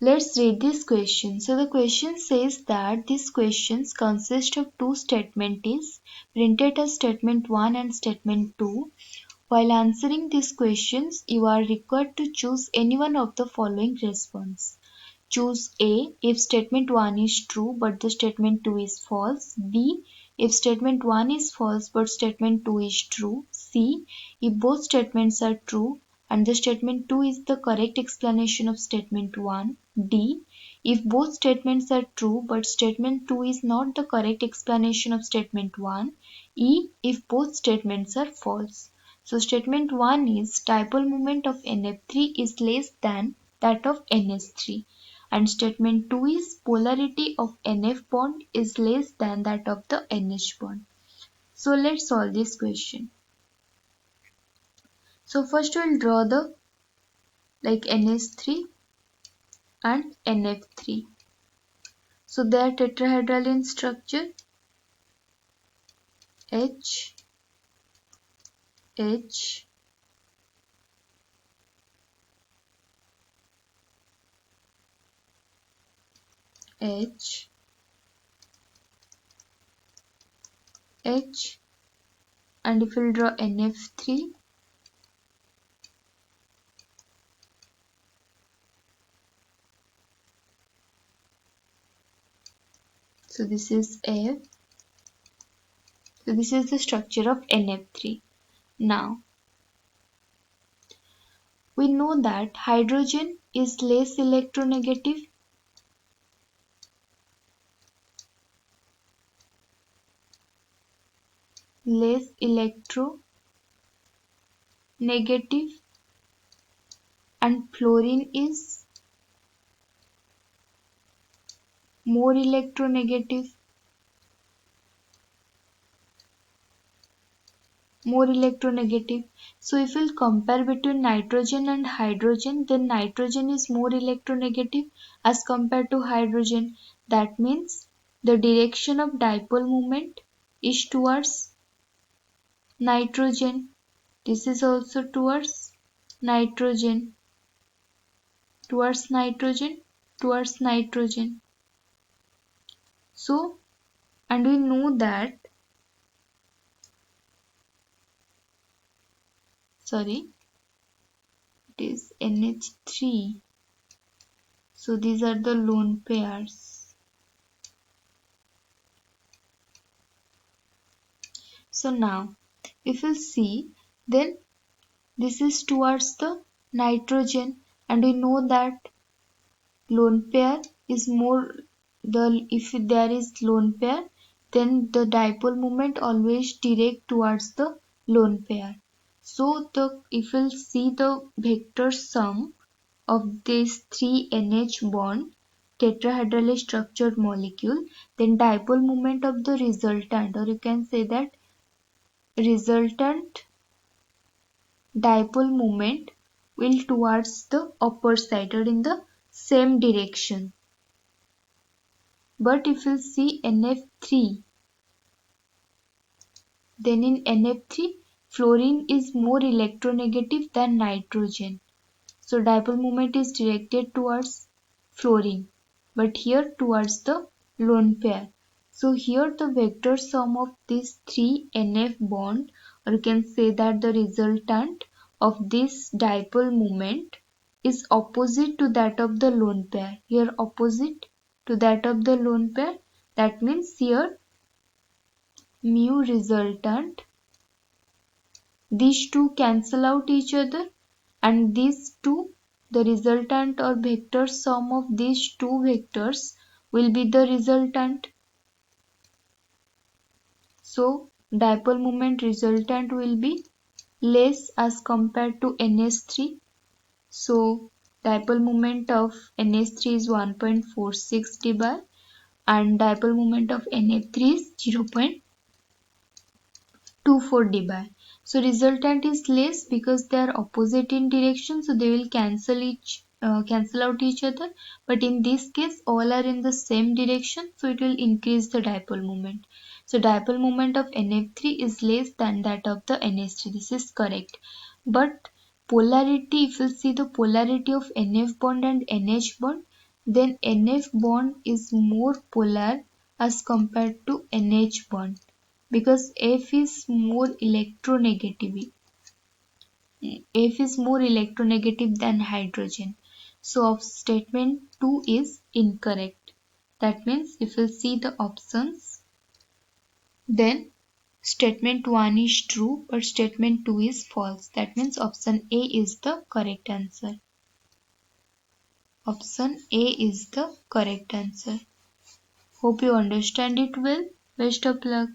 let's read this question. So the question says that these questions consist of two statements printed as statement 1 and statement 2. While answering these questions, you are required to choose any one of the following response. Choose A if statement 1 is true but the statement 2 is false. B if statement 1 is false but statement 2 is true. C if both statements are true and the statement 2 is the correct explanation of statement 1. D if both statements are true but statement 2 is not the correct explanation of statement 1. E if both statements are false. So statement 1 is dipole moment of NF3 is less than that of NS3. And statement 2 is polarity of NF bond is less than that of the NH bond. So let's solve this question. So first we'll draw the NH3 and NF3. So they are tetrahedral in structure. H, H, H, H, and if we'll draw NF3, so this is F. So this is the structure of NF3. Now, we know that hydrogen is less electronegative. Less electronegative and fluorine is more electronegative. So if we'll compare between nitrogen and hydrogen, then nitrogen is more electronegative as compared to hydrogen. That means the direction of dipole moment is towards nitrogen. This is also towards nitrogen. Towards nitrogen. So, and we know that it is NH3. So these are the lone pairs. So now if you see, then this is towards the nitrogen, and we know that lone pair is more, if there is lone pair, then the dipole moment always direct towards the lone pair. So if we'll see the vector sum of these three NH bond tetrahedrali structured molecule, then dipole moment of the resultant, or you can say that resultant dipole moment will towards the upper side or in the same direction. But if you see NF3, then in NF3 fluorine is more electronegative than nitrogen. So dipole moment is directed towards fluorine, but here towards the lone pair. So here the vector sum of these three NF bond, or you can say that the resultant of this dipole moment is opposite to that of the lone pair. Here opposite to that of the lone pair. That means here mu resultant, these two cancel out each other, and these two, the resultant or vector sum of these two vectors will be the resultant. So dipole moment resultant will be less as compared to NH3. So dipole moment of NH3 is 1.46 dBi and dipole moment of NF3 is 0.24 dBi. So resultant is less because they are opposite in direction, so they will cancel out each other. But in this case, all are in the same direction, so it will increase the dipole moment. So dipole moment of NF3 is less than that of the NH3. This is correct. But polarity, if you see the polarity of NF bond and NH bond, then NF bond is more polar as compared to NH bond because F is more electronegative. F is more electronegative than hydrogen. So statement 2 is incorrect. That means if you see the options, then statement 1 is true but statement 2 is false. That means option A is the correct answer. Option A is the correct answer. Hope you understand it well. Best of luck.